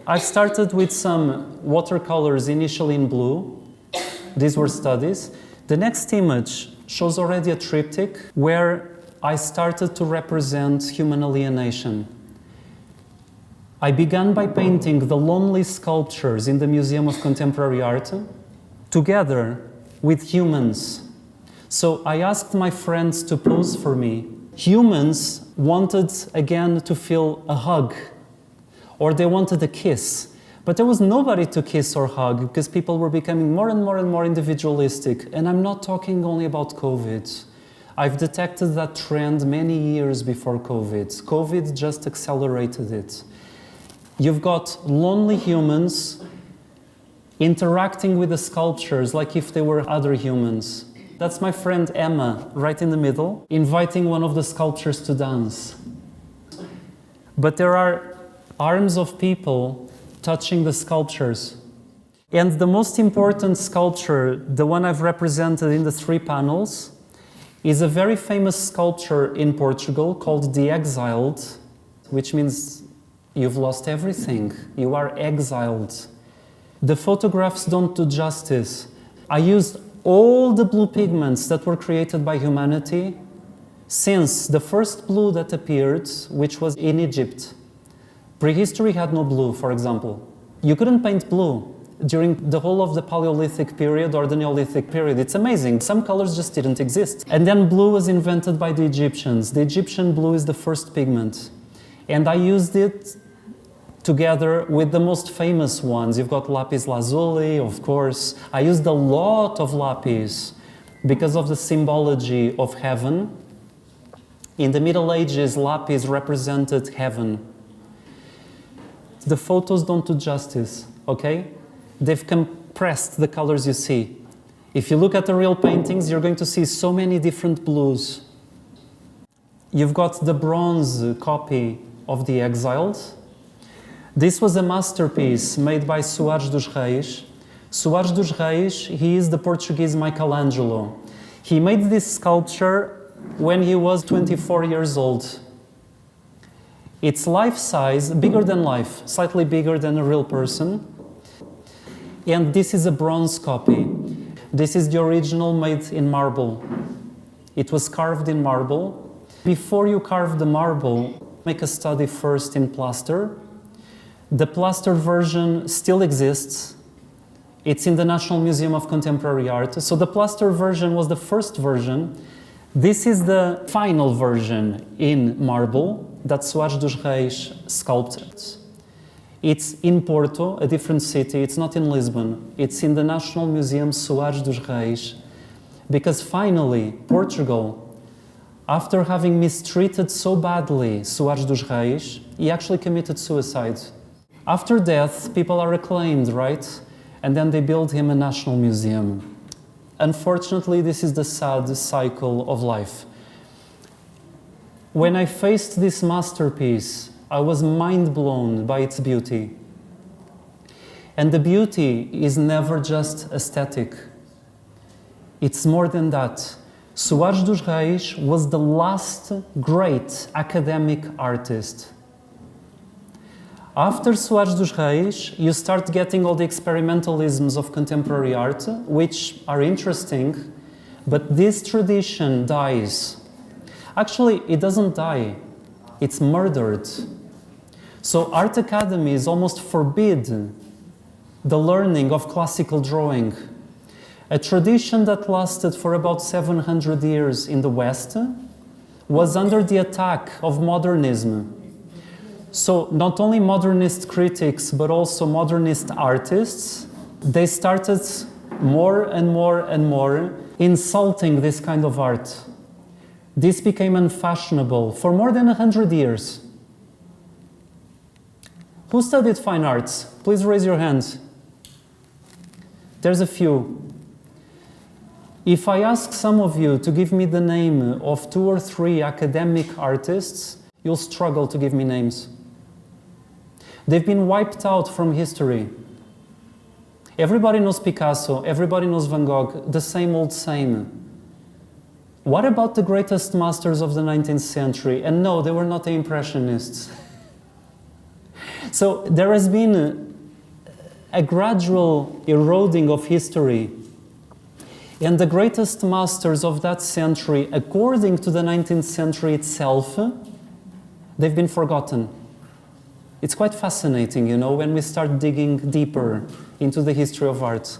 I've started with some watercolors initially in blue. These were studies. The next image shows already a triptych where I started to represent human alienation. I began by painting the lonely sculptures in the Museum of Contemporary Art together with humans. So I asked my friends to pose for me. Humans wanted again to feel a hug, or they wanted a kiss. But there was nobody to kiss or hug because people were becoming more and more and more individualistic. And I'm not talking only about COVID. I've detected that trend many years before COVID. COVID just accelerated it. You've got lonely humans interacting with the sculptures like if they were other humans. That's my friend Emma, right in the middle, inviting one of the sculptures to dance. But there are arms of people touching the sculptures. And the most important sculpture, the one I've represented in the 3 panels, is a very famous sculpture in Portugal called the Exiled, which means you've lost everything. You are exiled. The photographs don't do justice. I used all the blue pigments that were created by humanity since the first blue that appeared, which was in Egypt. Prehistory had no blue, for example. You couldn't paint blue during the whole of the Paleolithic period or the Neolithic period. It's amazing. Some colors just didn't exist. And then blue was invented by the Egyptians. The Egyptian blue is the first pigment. And I used it together with the most famous ones. You've got lapis lazuli, of course. I used a lot of lapis because of the symbology of heaven. In the Middle Ages, lapis represented heaven. The photos don't do justice, okay? They've compressed the colors you see. If you look at the real paintings, you're going to see so many different blues. You've got the bronze copy of the Exiled. This was a masterpiece made by Soares dos Reis. Soares dos Reis, he is the Portuguese Michelangelo. He made this sculpture when he was 24 years old. It's life-size, bigger than life, slightly bigger than a real person. And this is a bronze copy. This is the original made in marble. It was carved in marble. Before you carve the marble, make a study first in plaster. The plaster version still exists. It's in the National Museum of Contemporary Art. So the plaster version was the first version. This is the final version in marble that Soares dos Reis sculpted. It's in Porto, a different city. It's not in Lisbon. It's in the National Museum Soares dos Reis. Because finally, Portugal, after having mistreated so badly Soares dos Reis, he actually committed suicide. After death, people are acclaimed, right? And then they build him a national museum. Unfortunately, this is the sad cycle of life. When I faced this masterpiece, I was mind-blown by its beauty. And the beauty is never just aesthetic. It's more than that. Soares dos Reis was the last great academic artist. After Soares dos Reis, you start getting all the experimentalisms of contemporary art, which are interesting, but this tradition dies. Actually, it doesn't die. It's murdered. So art academies almost forbid the learning of classical drawing. A tradition that lasted for about 700 years in the West was under the attack of modernism. So not only modernist critics, but also modernist artists, they started more and more and more insulting this kind of art. This became unfashionable for more than 100 years. Who studied fine arts? Please raise your hand. There's a few. If I ask some of you to give me the name of 2 or 3 academic artists, you'll struggle to give me names. They've been wiped out from history. Everybody knows Picasso, everybody knows Van Gogh, the same old same. What about the greatest masters of the 19th century? And no, they were not the Impressionists. So there has been a gradual eroding of history. And the greatest masters of that century, according to the 19th century itself, they've been forgotten. It's quite fascinating, you know, when we start digging deeper into the history of art.